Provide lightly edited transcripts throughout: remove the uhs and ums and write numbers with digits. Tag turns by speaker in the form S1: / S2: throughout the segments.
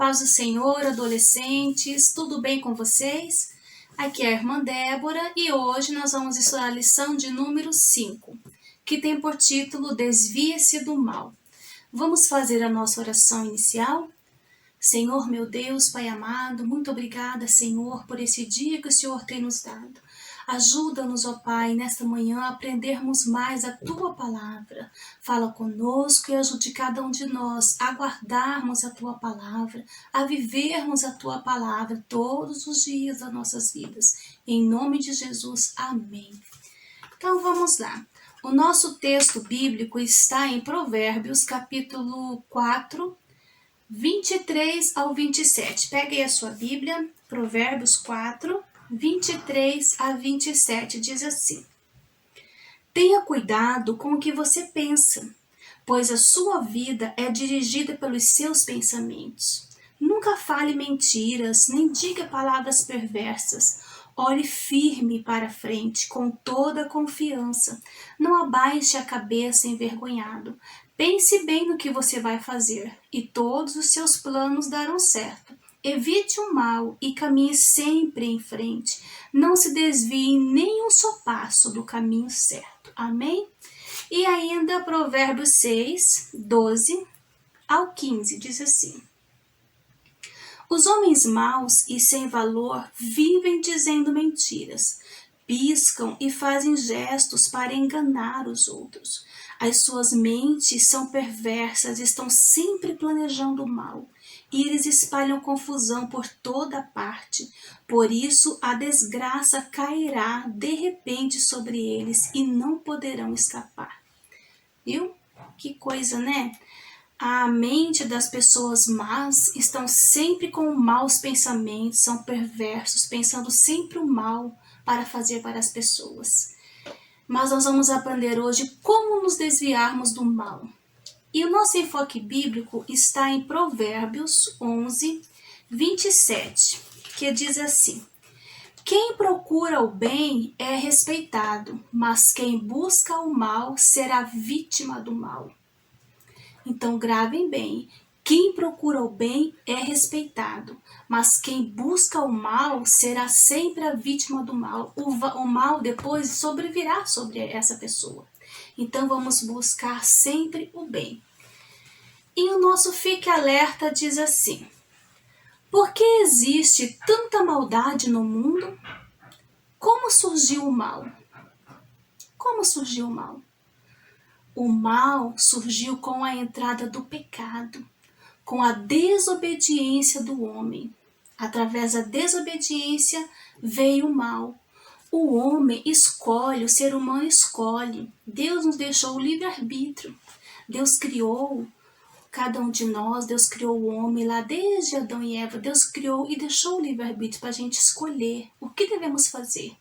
S1: paz do Senhor, adolescentes, tudo bem com vocês? Aqui é a irmã Débora e hoje nós vamos estudar a lição de número 5, que tem por título Desvie-se do mal. Vamos fazer a nossa oração inicial? Senhor, meu Deus, Pai amado, muito obrigada, Senhor, por esse dia que o Senhor tem nos dado. Ajuda-nos, ó Pai, nesta manhã a aprendermos mais a Tua Palavra. Fala conosco e ajude cada um de nós a guardarmos a Tua Palavra, a vivermos a Tua Palavra todos os dias das nossas vidas. Em nome de Jesus, amém. Então vamos lá. O nosso texto bíblico está em Provérbios, capítulo 4, 23 ao 27. Pegue aí a sua Bíblia, Provérbios 4, 23 a 27, diz assim: Tenha cuidado com o que você pensa, pois a sua vida é dirigida pelos seus pensamentos. Nunca fale mentiras, nem diga palavras perversas. Olhe firme para frente, com toda a confiança. Não abaixe a cabeça envergonhado. Pense bem no que você vai fazer, e todos os seus planos darão certo. Evite o mal e caminhe sempre em frente. Não se desvie nem um só passo do caminho certo. Amém? E ainda Provérbios 6, 12 ao 15, diz assim: Os homens maus e sem valor vivem dizendo mentiras, piscam e fazem gestos para enganar os outros. As suas mentes são perversas, estão sempre planejando o mal, e eles espalham confusão por toda parte. Por isso a desgraça cairá de repente sobre eles e não poderão escapar. Viu? Que coisa, né? A mente das pessoas más estão sempre com maus pensamentos, são perversos, pensando sempre o mal para fazer para as pessoas. Mas nós vamos aprender hoje como nos desviarmos do mal. E o nosso enfoque bíblico está em Provérbios 11, 27, que diz assim: Quem procura o bem é respeitado, mas quem busca o mal será vítima do mal. Então gravem bem, quem procura o bem é respeitado, mas quem busca o mal será sempre a vítima do mal. O mal depois sobrevirá sobre essa pessoa. Então vamos buscar sempre o bem. E o nosso Fique Alerta diz assim: Por que existe tanta maldade no mundo? Como surgiu o mal? Como surgiu o mal? O mal surgiu com a entrada do pecado, com a desobediência do homem. Através da desobediência veio o mal. O homem escolhe, o ser humano escolhe. Deus nos deixou o livre-arbítrio. Deus criou cada um de nós, Deus criou o homem lá desde Adão e Eva. Deus criou e deixou o livre-arbítrio para a gente escolher o que devemos fazer.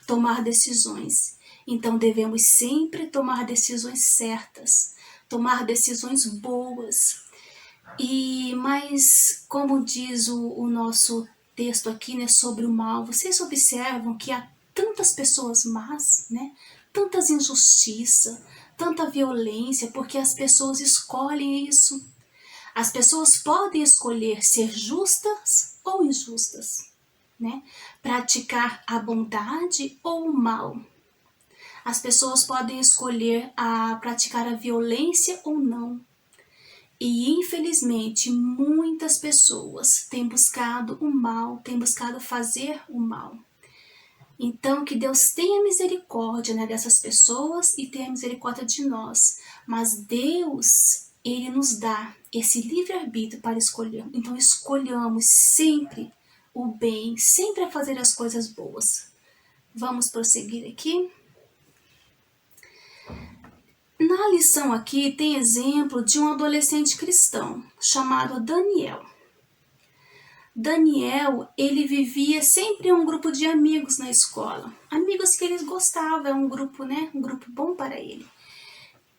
S1: Tomar decisões. Então devemos sempre tomar decisões certas, tomar decisões boas. Mas como diz o nosso texto aqui, né, sobre o mal, vocês observam que há tantas pessoas más, né? Tantas injustiças, tanta violência, porque as pessoas escolhem isso. As pessoas podem escolher ser justas ou injustas, né? Praticar a bondade ou o mal. As pessoas podem escolher praticar a violência ou não. E infelizmente muitas pessoas têm buscado o mal, têm buscado fazer o mal. Então que Deus tenha misericórdia, né, dessas pessoas e tenha misericórdia de nós. Mas Deus, Ele nos dá esse livre-arbítrio para escolher. Então escolhamos sempre o bem, sempre a fazer as coisas boas. Vamos prosseguir aqui. Na lição aqui tem exemplo de um adolescente cristão chamado Daniel. Daniel, ele vivia sempre em um grupo de amigos na escola. Amigos que ele gostava, um grupo, né? Um grupo bom para ele.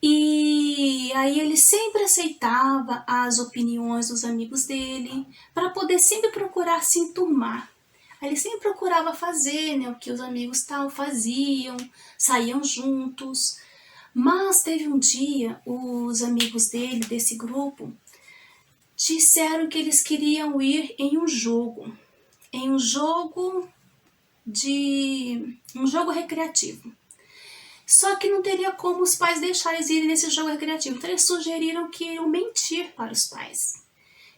S1: E aí ele sempre aceitava as opiniões dos amigos dele para poder sempre procurar se enturmar. Ele sempre procurava fazer, né, o que os amigos faziam, saíam juntos. Mas teve um dia, os amigos dele, desse grupo, disseram que eles queriam ir em um jogo recreativo. Só que não teria como os pais deixarem eles irem nesse jogo recreativo. Então eles sugeriram que iriam mentir para os pais.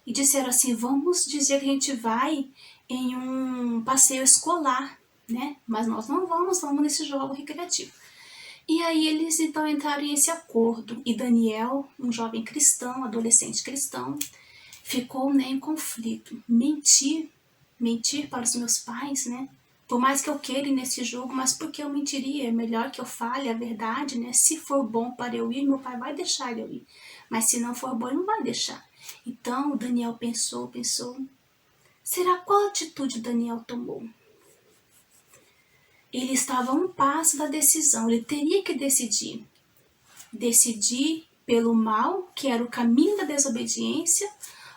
S1: E disseram assim, vamos dizer que a gente vai em um passeio escolar, né? Mas nós não vamos nesse jogo recreativo. E aí eles então entraram nesse acordo. E Daniel, um jovem cristão, adolescente cristão, ficou, né, em conflito. Mentir para os meus pais, né? Por mais que eu queira ir nesse jogo, mas por que eu mentiria? É melhor que eu fale a verdade, né? Se for bom para eu ir, meu pai vai deixar eu ir. Mas se não for bom, ele não vai deixar. Então, Daniel pensou. Será qual atitude Daniel tomou? Ele estava a um passo da decisão. Ele teria que decidir. Decidir pelo mal, que era o caminho da desobediência,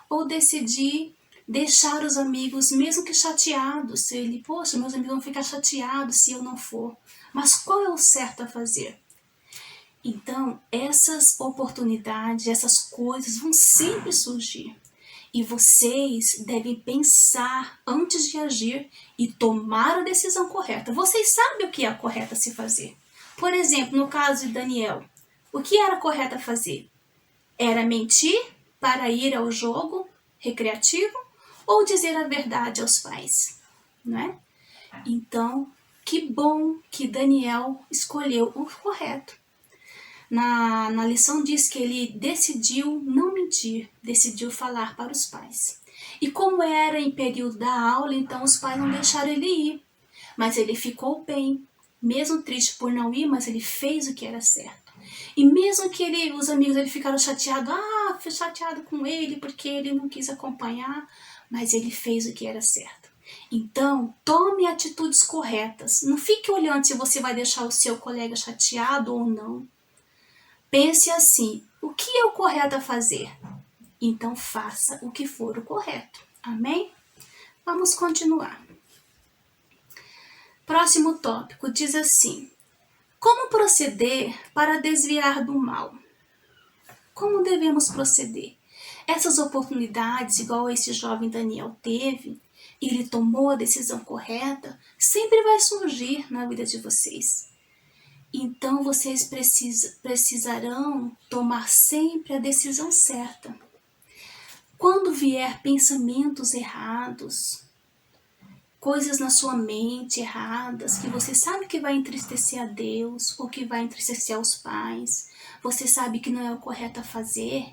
S1: ou decidir deixar os amigos, mesmo que chateados, se ele, poxa, meus amigos vão ficar chateados se eu não for. Mas qual é o certo a fazer? Então, essas oportunidades, essas coisas vão sempre surgir. E vocês devem pensar antes de agir e tomar a decisão correta. Vocês sabem o que é correto a se fazer. Por exemplo, no caso de Daniel, o que era correto a fazer? Era mentir para ir ao jogo recreativo ou dizer a verdade aos pais, não é? Então, que bom que Daniel escolheu o correto. Na lição diz que ele decidiu não mentir, decidiu falar para os pais. E como era em período da aula, então os pais não deixaram ele ir. Mas ele ficou bem, mesmo triste por não ir, mas ele fez o que era certo. E mesmo que os amigos dele ficaram chateados, fui chateado com ele porque ele não quis acompanhar, mas ele fez o que era certo. Então, tome atitudes corretas. Não fique olhando se você vai deixar o seu colega chateado ou não. Pense assim, o que é o correto a fazer? Então, faça o que for o correto. Amém? Vamos continuar. Próximo tópico diz assim, como proceder para desviar do mal? Como devemos proceder? Essas oportunidades, igual esse jovem Daniel teve, e ele tomou a decisão correta, sempre vai surgir na vida de vocês. Então, vocês precisarão tomar sempre a decisão certa. Quando vier pensamentos errados, coisas na sua mente erradas, que você sabe que vai entristecer a Deus, ou que vai entristecer aos pais, você sabe que não é o correto a fazer,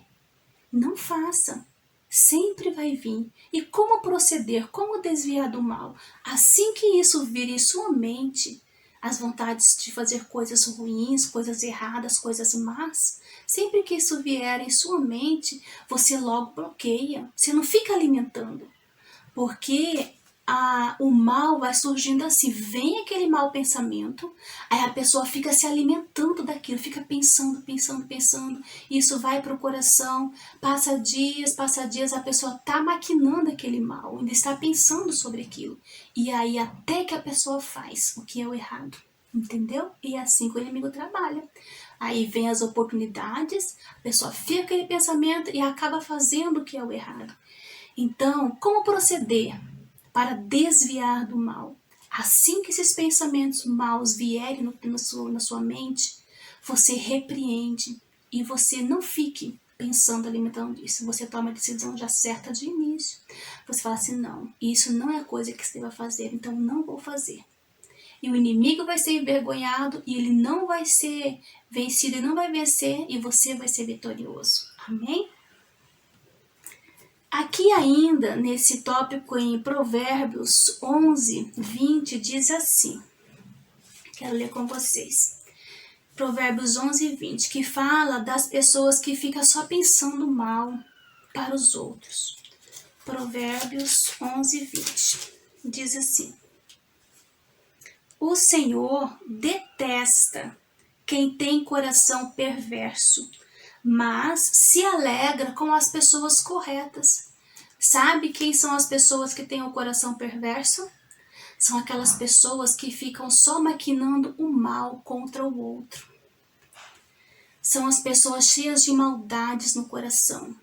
S1: não faça. Sempre vai vir. E como proceder, como desviar do mal? Assim que isso vir em sua mente, as vontades de fazer coisas ruins, coisas erradas, coisas más, sempre que isso vier em sua mente, você logo bloqueia. Você não fica alimentando. Porque o mal vai surgindo assim, vem aquele mau pensamento, aí a pessoa fica se alimentando daquilo, fica pensando, isso vai para o coração, passa dias, a pessoa está maquinando aquele mal, ainda está pensando sobre aquilo, e aí até que a pessoa faz o que é o errado, entendeu? E é assim que o inimigo trabalha. Aí vem as oportunidades, a pessoa fica com aquele pensamento e acaba fazendo o que é o errado. Então, como proceder para desviar do mal? Assim que esses pensamentos maus vierem na sua mente, você repreende e você não fique pensando, alimentando isso. Você toma a decisão já certa de início. Você fala assim, não, isso não é coisa que você vai fazer, então não vou fazer. E o inimigo vai ser envergonhado e ele não vai ser vencido, ele não vai vencer e você vai ser vitorioso. Amém? Aqui ainda, nesse tópico em Provérbios 11, 20, diz assim, quero ler com vocês, Provérbios 11, 20, que fala das pessoas que ficam só pensando mal para os outros. Provérbios 11, 20, diz assim, o Senhor detesta quem tem coração perverso, mas se alegra com as pessoas corretas. Sabe quem são as pessoas que têm o coração perverso? São aquelas pessoas que ficam só maquinando o mal contra o outro. São as pessoas cheias de maldades no coração,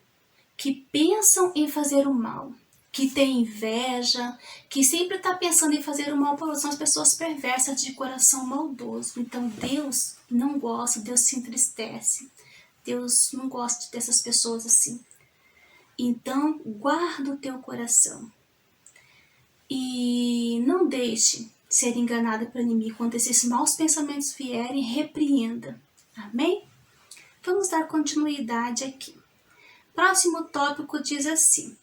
S1: que pensam em fazer o mal, que tem inveja, que sempre está pensando em fazer o mal para outros, são as pessoas perversas de coração maldoso. Então Deus não gosta, Deus se entristece. Deus não gosta dessas pessoas assim. Então guarda o teu coração e não deixe ser enganado pelo inimigo. Quando esses maus pensamentos vierem, repreenda. Amém? Vamos dar continuidade aqui. Próximo tópico diz assim: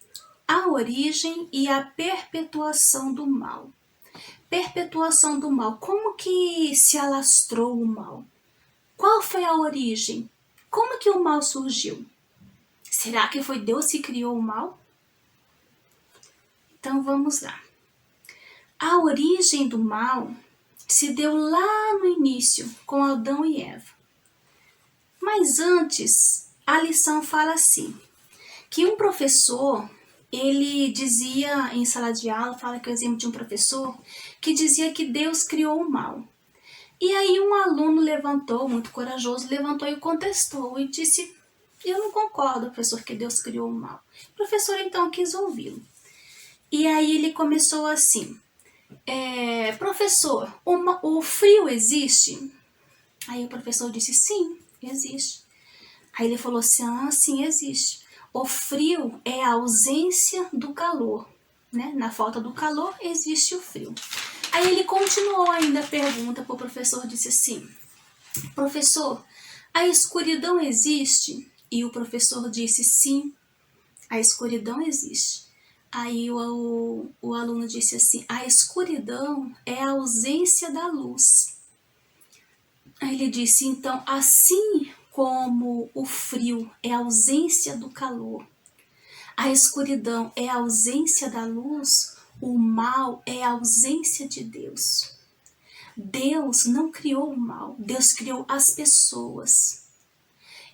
S1: a origem e a perpetuação do mal. Perpetuação do mal. Como que se alastrou o mal? Qual foi a origem? Como que o mal surgiu? Será que foi Deus que criou o mal? Então vamos lá. A origem do mal se deu lá no início, com Adão e Eva. Mas antes, a lição fala assim, que um professor, ele dizia em sala de aula, fala que é o exemplo de um professor, que dizia que Deus criou o mal. E aí um aluno levantou, muito corajoso, levantou e contestou e disse: eu não concordo, professor, que Deus criou o mal. O professor então quis ouvi-lo. E aí ele começou assim: professor, o frio existe? Aí o professor disse: sim, existe. Aí ele falou assim: ah, sim, existe. O frio é a ausência do calor, né? Na falta do calor existe o frio. Aí ele continuou ainda a pergunta para o professor, disse assim: professor, a escuridão existe? E o professor disse: sim, a escuridão existe. Aí o aluno disse assim: a escuridão é a ausência da luz. Aí ele disse: então, assim como o frio é a ausência do calor, a escuridão é a ausência da luz, o mal é a ausência de Deus. Deus não criou o mal, Deus criou as pessoas.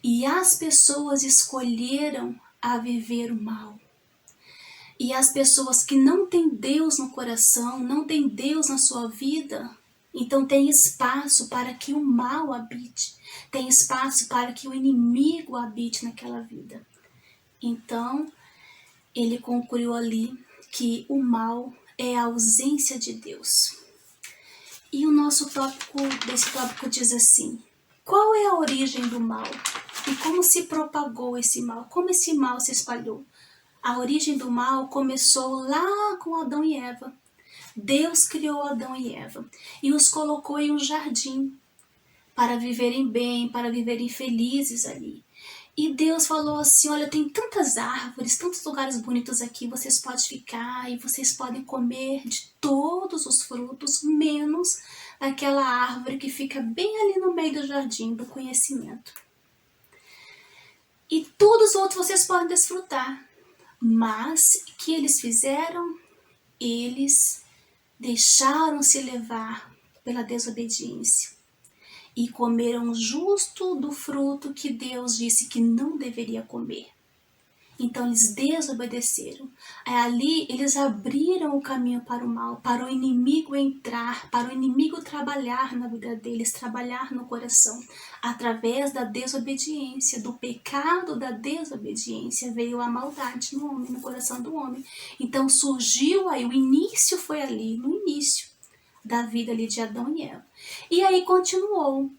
S1: E as pessoas escolheram a viver o mal. E as pessoas que não têm Deus no coração, não têm Deus na sua vida, então tem espaço para que o mal habite, tem espaço para que o inimigo habite naquela vida. Então, ele concluiu ali que o mal é a ausência de Deus. E o nosso desse tópico diz assim: qual é a origem do mal? E como se propagou esse mal? Como esse mal se espalhou? A origem do mal começou lá com Adão e Eva. Deus criou Adão e Eva e os colocou em um jardim para viverem bem, para viverem felizes ali. E Deus falou assim: olha, tem tantas árvores, tantos lugares bonitos aqui, vocês podem ficar e vocês podem comer de todos os frutos, menos aquela árvore que fica bem ali no meio do jardim do conhecimento. E todos os outros vocês podem desfrutar. Mas o que eles fizeram? Eles deixaram-se levar pela desobediência e comeram justo do fruto que Deus disse que não deveria comer. Então eles desobedeceram. Ali eles abriram o caminho para o mal, para o inimigo entrar, para o inimigo trabalhar na vida deles, trabalhar no coração. Através da desobediência, do pecado da desobediência, veio a maldade no homem, no coração do homem. Então surgiu aí, o início foi ali, no início da vida ali de Adão e Eva. E aí continuou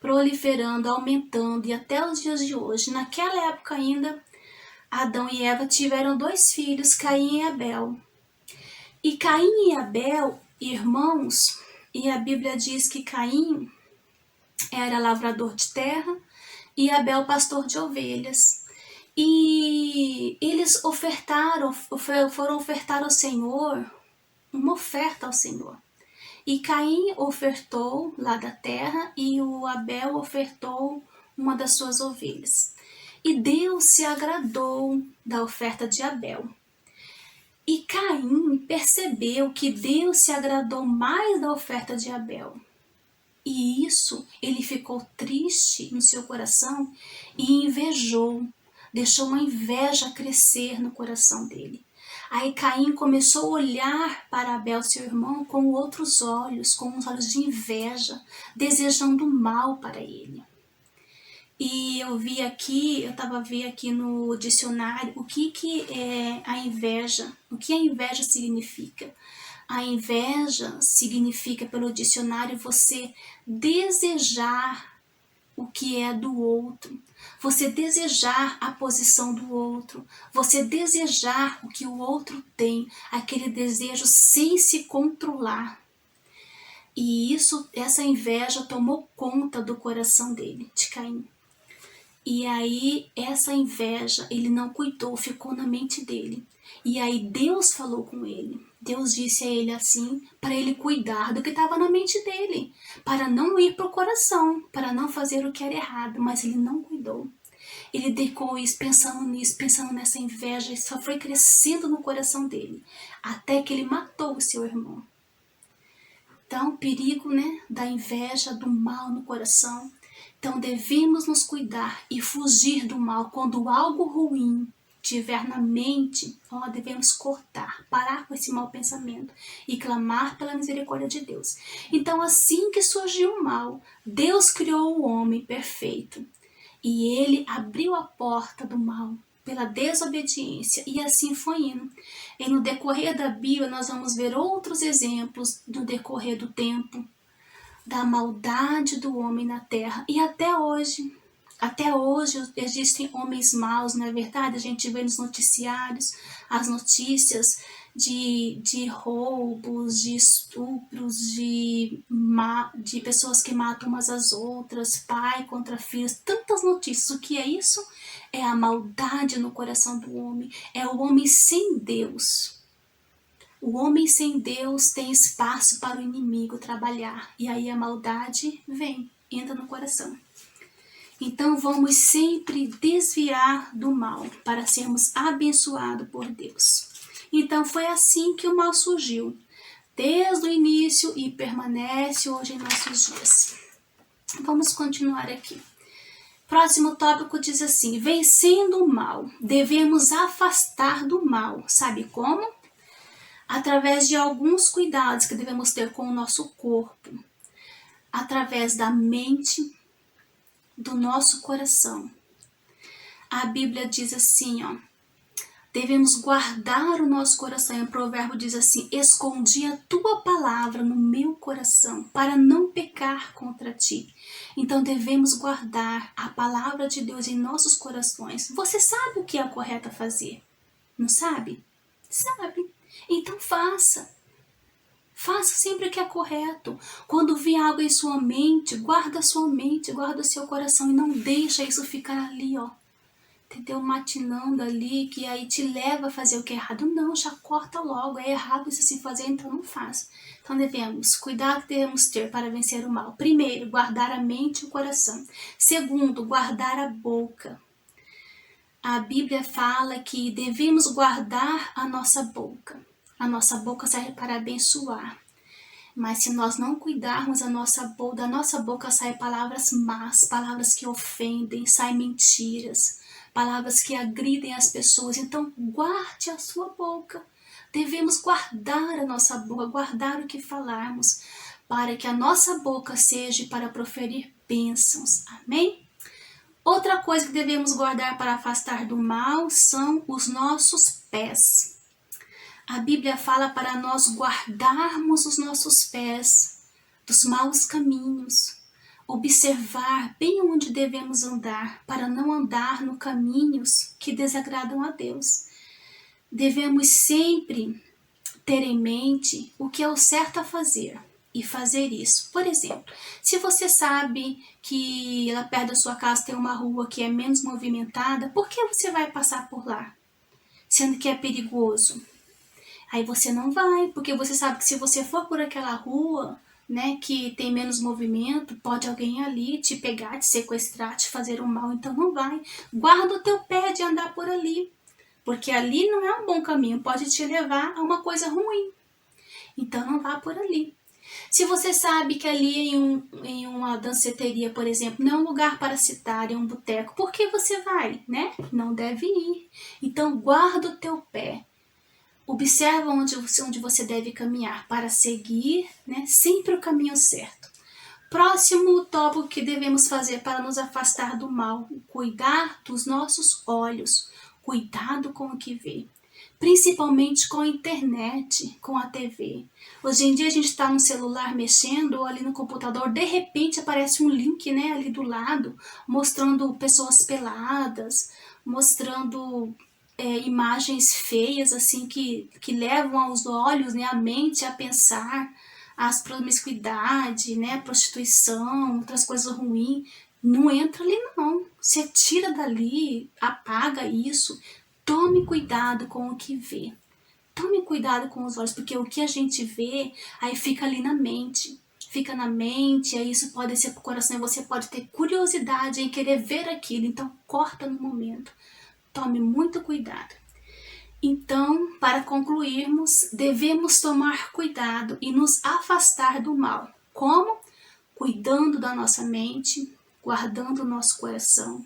S1: proliferando, aumentando, e até os dias de hoje. Naquela época ainda, Adão e Eva tiveram 2 filhos, Caim e Abel. E Caim e Abel, irmãos, e a Bíblia diz que Caim era lavrador de terra e Abel pastor de ovelhas. E eles foram ofertar ao Senhor, uma oferta ao Senhor. E Caim ofertou lá da terra e o Abel ofertou uma das suas ovelhas. E Deus se agradou da oferta de Abel. E Caim percebeu que Deus se agradou mais da oferta de Abel. E isso, ele ficou triste no seu coração e invejou, deixou uma inveja crescer no coração dele. Aí Caim começou a olhar para Abel, seu irmão, com outros olhos, com os olhos de inveja, desejando mal para ele. E eu estava vendo aqui no dicionário o que é a inveja, o que a inveja significa. A inveja significa, pelo dicionário, você desejar o que é do outro, você desejar a posição do outro, você desejar o que o outro tem, aquele desejo sem se controlar. E essa inveja tomou conta do coração dele, de Caim. E aí essa inveja ele não cuidou, ficou na mente dele. E aí Deus falou com ele. Deus disse a ele assim, para ele cuidar do que estava na mente dele, para não ir para o coração, para não fazer o que era errado, mas ele não cuidou. Ele decou isso, pensando nisso, pensando nessa inveja, e só foi crescendo no coração dele, até que ele matou o seu irmão. Então, o perigo, né, da inveja, do mal no coração. Então, devemos nos cuidar e fugir do mal. Quando algo ruim tiver na mente, nós devemos cortar, parar com esse mau pensamento e clamar pela misericórdia de Deus. Então, assim que surgiu o mal, Deus criou o homem perfeito e ele abriu a porta do mal pela desobediência, e assim foi indo. E no decorrer da Bíblia nós vamos ver outros exemplos no decorrer do tempo, da maldade do homem na terra, e até hoje existem homens maus, não é verdade? A gente vê nos noticiários as notícias de roubos, de estupros, de pessoas que matam umas às outras, pai contra filhos, tantas notícias. O que é isso? É a maldade no coração do homem, é o homem sem Deus. O homem sem Deus tem espaço para o inimigo trabalhar, e aí a maldade vem, entra no coração. Então vamos sempre desviar do mal para sermos abençoados por Deus. Então foi assim que o mal surgiu, desde o início e permanece hoje em nossos dias. Vamos continuar aqui. Próximo tópico diz assim: vencendo o mal, devemos afastar do mal. Sabe como? Através de alguns cuidados que devemos ter com o nosso corpo, através da mente, do nosso coração. A Bíblia diz assim, ó, devemos guardar o nosso coração. E o provérbio diz assim: escondi a tua palavra no meu coração, para não pecar contra ti. Então devemos guardar a palavra de Deus em nossos corações. Você sabe o que é correto a fazer? Não sabe? Sabe. Então faça. Faça sempre o que é correto. Quando vir algo em sua mente, guarda o seu coração e não deixa isso ficar ali, ó. Entendeu? Matinando ali, que aí te leva a fazer o que é errado. Não, já corta logo. É errado isso se fazer, então não faça. Então cuidado que devemos ter para vencer o mal. Primeiro, guardar a mente e o coração. Segundo, guardar a boca. A Bíblia fala que devemos guardar a nossa boca. A nossa boca serve para abençoar. Mas se nós não cuidarmos da nossa boca saem palavras más, palavras que ofendem, saem mentiras, palavras que agridem as pessoas. Então guarde a sua boca. Devemos guardar a nossa boca, guardar o que falarmos, para que a nossa boca seja para proferir bênçãos. Amém? Outra coisa que devemos guardar para afastar do mal são os nossos pés. A Bíblia fala para nós guardarmos os nossos pés dos maus caminhos, observar bem onde devemos andar, para não andar no caminhos que desagradam a Deus. Devemos sempre ter em mente o que é o certo a fazer e fazer isso. Por exemplo, se você sabe que lá perto da sua casa tem uma rua que é menos movimentada, por que você vai passar por lá, sendo que é perigoso? Aí você não vai, porque você sabe que se você for por aquela rua, né, que tem menos movimento, pode alguém ali te pegar, te sequestrar, te fazer um mal, então não vai. Guarda o teu pé de andar por ali, porque ali não é um bom caminho, pode te levar a uma coisa ruim. Então não vá por ali. Se você sabe que ali em uma danceteria, por exemplo, não é um lugar para citar, é um boteco, por que você vai, né? Não deve ir. Então guarda o teu pé. Observa onde você deve caminhar para seguir, né, sempre o caminho certo. Próximo tópico que devemos fazer para nos afastar do mal: cuidar dos nossos olhos, cuidado com o que vê. Principalmente com a internet, com a TV. Hoje em dia a gente está no celular mexendo ou ali no computador, de repente aparece um link, né, ali do lado, mostrando pessoas peladas, mostrando imagens feias, assim, que levam aos olhos, né, a mente a pensar as promiscuidade, né, a prostituição, outras coisas ruins. Não entra ali não, você tira dali, apaga isso. Tome cuidado com o que vê. Tome cuidado com os olhos, porque o que a gente vê, aí fica ali na mente. Fica na mente, aí isso pode ser pro coração, e você pode ter curiosidade em querer ver aquilo. Então, corta no momento. Tome muito cuidado. Então, para concluirmos, devemos tomar cuidado e nos afastar do mal. Como? Cuidando da nossa mente, guardando o nosso coração,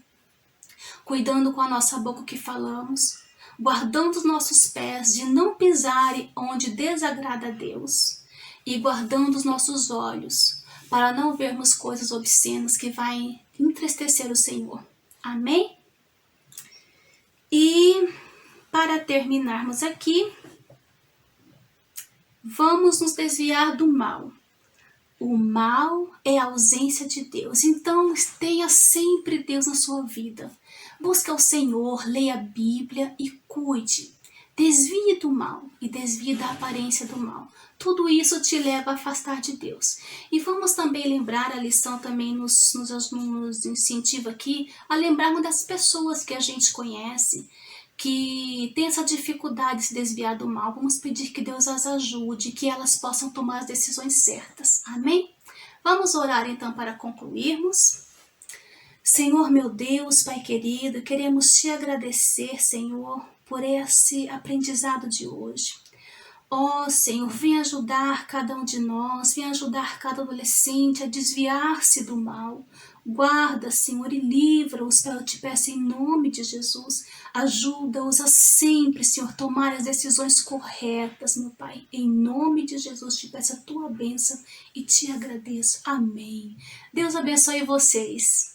S1: cuidando com a nossa boca o que falamos, guardando os nossos pés de não pisarem onde desagrada a Deus, e guardando os nossos olhos para não vermos coisas obscenas que vai entristecer o Senhor. Amém? E para terminarmos aqui, vamos nos desviar do mal. O mal é a ausência de Deus, então tenha sempre Deus na sua vida. Busque o Senhor, leia a Bíblia e cuide. Desvie do mal e desvie da aparência do mal. Tudo isso te leva a afastar de Deus. E vamos também lembrar, a lição também nos incentiva aqui, a lembrarmos das pessoas que a gente conhece, que tem essa dificuldade de se desviar do mal. Vamos pedir que Deus as ajude, que elas possam tomar as decisões certas. Amém? Vamos orar então para concluirmos. Senhor meu Deus, Pai querido, queremos te agradecer, Senhor, por esse aprendizado de hoje. Ó Senhor, vem ajudar cada um de nós, vem ajudar cada adolescente a desviar-se do mal. Guarda, Senhor, e livra-os, eu te peço em nome de Jesus. Ajuda-os a sempre, Senhor, tomar as decisões corretas, meu Pai. Em nome de Jesus, te peço a tua bênção e te agradeço. Amém. Deus abençoe vocês.